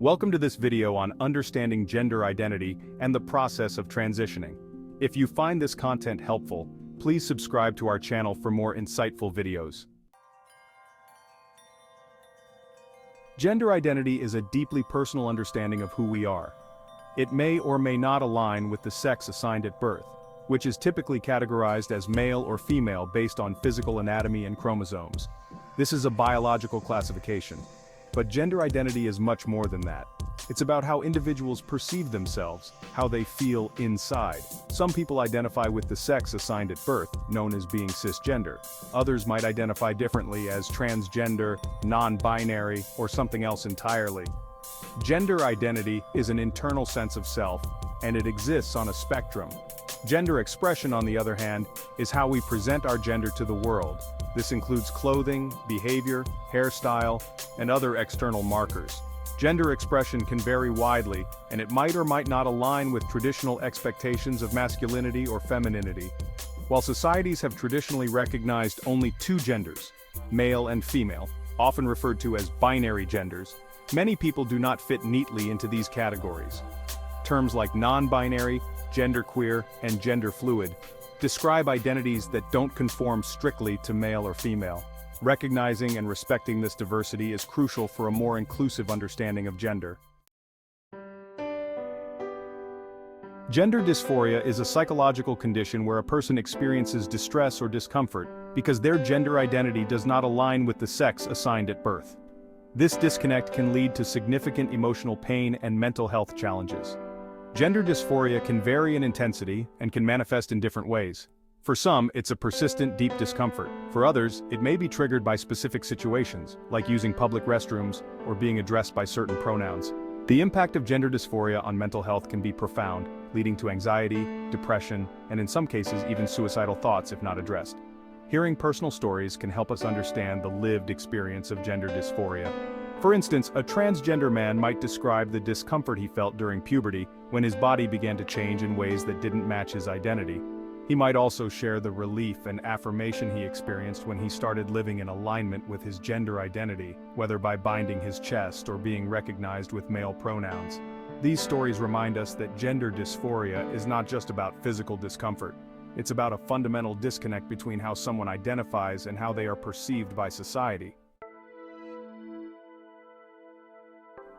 Welcome to this video on understanding gender identity and the process of transitioning. If you find this content helpful, please subscribe to our channel for more insightful videos. Gender identity is a deeply personal understanding of who we are. It may or may not align with the sex assigned at birth, which is typically categorized as male or female based on physical anatomy and chromosomes. This is a biological classification. But gender identity is much more than that. It's about how individuals perceive themselves, how they feel inside. Some people identify with the sex assigned at birth, known as being cisgender. Others might identify differently as transgender, non-binary, or something else entirely. Gender identity is an internal sense of self, and it exists on a spectrum. Gender expression, on the other hand, is how we present our gender to the world. This includes clothing, behavior, hairstyle, and other external markers. Gender expression can vary widely, and it might or might not align with traditional expectations of masculinity or femininity. While societies have traditionally recognized only two genders, male and female, often referred to as binary genders, many people do not fit neatly into these categories. Terms like non-binary, genderqueer, and gender fluid describe identities that don't conform strictly to male or female. Recognizing and respecting this diversity is crucial for a more inclusive understanding of gender. Gender dysphoria is a psychological condition where a person experiences distress or discomfort because their gender identity does not align with the sex assigned at birth. This disconnect can lead to significant emotional pain and mental health challenges. Gender dysphoria can vary in intensity and can manifest in different ways. For some, it's a persistent, deep discomfort. For others, it may be triggered by specific situations, like using public restrooms or being addressed by certain pronouns. The impact of gender dysphoria on mental health can be profound, leading to anxiety, depression, and in some cases even suicidal thoughts if not addressed. Hearing personal stories can help us understand the lived experience of gender dysphoria. For instance, a transgender man might describe the discomfort he felt during puberty when his body began to change in ways that didn't match his identity. He might also share the relief and affirmation he experienced when he started living in alignment with his gender identity, whether by binding his chest or being recognized with male pronouns. These stories remind us that gender dysphoria is not just about physical discomfort. It's about a fundamental disconnect between how someone identifies and how they are perceived by society.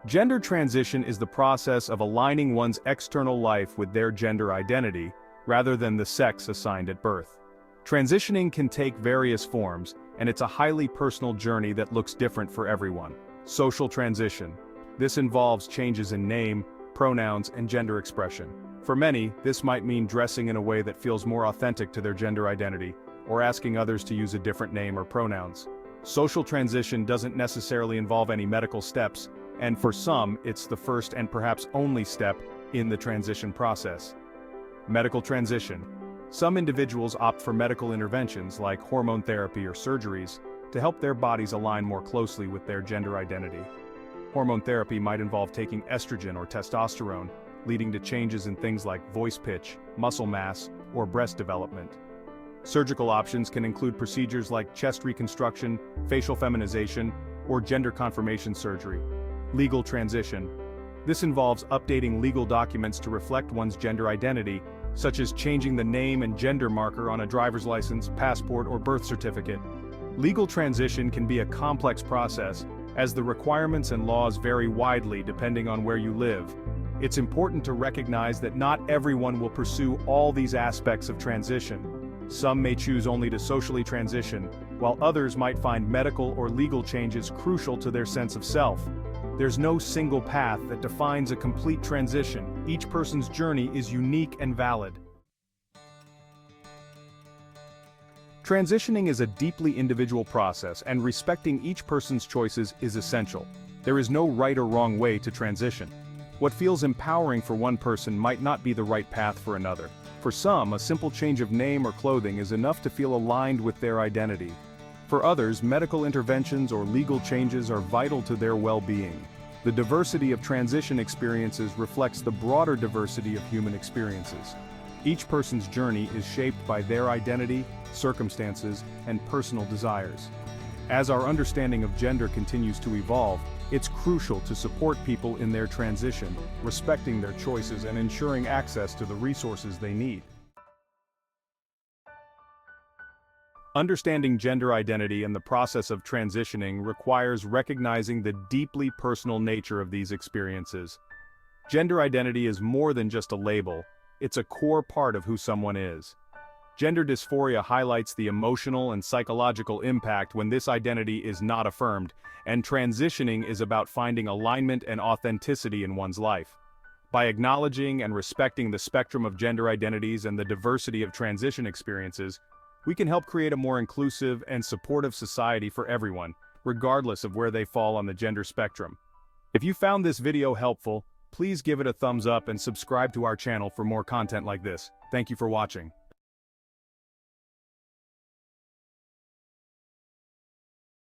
Gender transition is the process of aligning one's external life with their gender identity, rather than the sex assigned at birth. Transitioning can take various forms, and it's a highly personal journey that looks different for everyone. Social transition. This involves changes in name, pronouns, and gender expression. For many, this might mean dressing in a way that feels more authentic to their gender identity, or asking others to use a different name or pronouns. Social transition doesn't necessarily involve any medical steps, and for some, it's the first and perhaps only step in the transition process. Medical transition. Some individuals opt for medical interventions like hormone therapy or surgeries to help their bodies align more closely with their gender identity. Hormone therapy might involve taking estrogen or testosterone, leading to changes in things like voice pitch, muscle mass, or breast development. Surgical options can include procedures like chest reconstruction, facial feminization, or gender confirmation surgery. Legal transition. This involves updating legal documents to reflect one's gender identity, such as changing the name and gender marker on a driver's license, passport, or birth certificate. Legal transition can be a complex process, as the requirements and laws vary widely depending on where you live. It's important to recognize that not everyone will pursue all these aspects of transition. Some may choose only to socially transition, while others might find medical or legal changes crucial to their sense of self. There's no single path that defines a complete transition. Each person's journey is unique and valid. Transitioning is a deeply individual process, and respecting each person's choices is essential. There is no right or wrong way to transition. What feels empowering for one person might not be the right path for another. For some, a simple change of name or clothing is enough to feel aligned with their identity. For others, medical interventions or legal changes are vital to their well-being. The diversity of transition experiences reflects the broader diversity of human experiences. Each person's journey is shaped by their identity, circumstances, and personal desires. As our understanding of gender continues to evolve, it's crucial to support people in their transition, respecting their choices and ensuring access to the resources they need. Understanding gender identity and the process of transitioning requires recognizing the deeply personal nature of these experiences. Gender identity is more than just a label, it's a core part of who someone is. Gender dysphoria highlights the emotional and psychological impact when this identity is not affirmed, and transitioning is about finding alignment and authenticity in one's life. By acknowledging and respecting the spectrum of gender identities and the diversity of transition experiences, we can help create a more inclusive and supportive society for everyone, regardless of where they fall on the gender spectrum. If you found this video helpful, please give it a thumbs up and subscribe to our channel for more content like this. Thank you for watching.